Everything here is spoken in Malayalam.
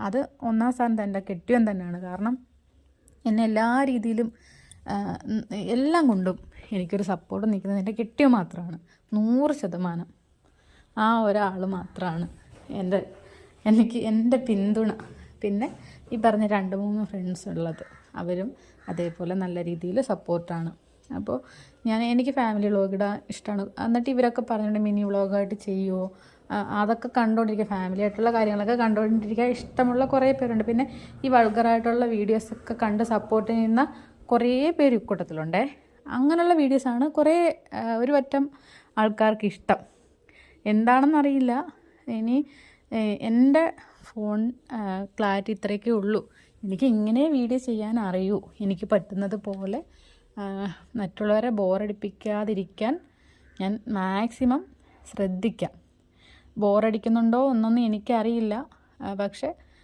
അത് ഒന്നാം സ്ഥാനത്ത് എൻ്റെ കെട്ടിയോൻ തന്നെയാണ്. കാരണം എന്നെ എല്ലാ രീതിയിലും എല്ലാം കൊണ്ടും എനിക്കൊരു സപ്പോർട്ട് നിൽക്കുന്നത് എൻ്റെ കെട്ടിയോൻ മാത്രമാണ്. 100% ആ ഒരാൾ മാത്രമാണ് എൻ്റെ പിന്തുണ. പിന്നെ ഈ പറഞ്ഞ 2-3 ഫ്രണ്ട്സ് ഉള്ളത്, അവരും അതേപോലെ നല്ല രീതിയിൽ സപ്പോർട്ടാണ്. അപ്പോൾ എനിക്ക് ഫാമിലി വ്ളോഗ് ഇടാൻ ഇഷ്ടമാണ്. എന്നിട്ട് ഇവരൊക്കെ പറഞ്ഞിട്ട് മിനി വ്ളോഗായിട്ട് ചെയ്യുമോ, അതൊക്കെ കണ്ടുകൊണ്ടിരിക്കുക, ഫാമിലി ആയിട്ടുള്ള കാര്യങ്ങളൊക്കെ കണ്ടുകൊണ്ടിരിക്കുക ഇഷ്ടമുള്ള കുറേ പേരുണ്ട്. പിന്നെ ഈ വൾഗറായിട്ടുള്ള വീഡിയോസൊക്കെ കണ്ട് സപ്പോർട്ട് ചെയ്യുന്ന കുറേ പേര് ഇക്കൂട്ടത്തിലുണ്ടേ. അങ്ങനെയുള്ള വീഡിയോസാണ് ഒരു പറ്റം ആൾക്കാർക്ക് ഇഷ്ടം. എന്താണെന്നറിയില്ല. ഇനി എൻ്റെ ഫോൺ ക്ലാരിറ്റി ഇത്രയൊക്കെ ഉള്ളൂ. എനിക്ക് ഇങ്ങനെ വീഡിയോ ചെയ്യാൻ അറിയൂ. എനിക്ക് പറ്റുന്നത് പോലെ മറ്റുള്ളവരെ ബോറടിപ്പിക്കാതിരിക്കാൻ ഞാൻ മാക്സിമം ശ്രദ്ധിക്കാം. ബോറടിക്കുന്നുണ്ടോ എന്നൊന്നും എനിക്കറിയില്ല, പക്ഷേ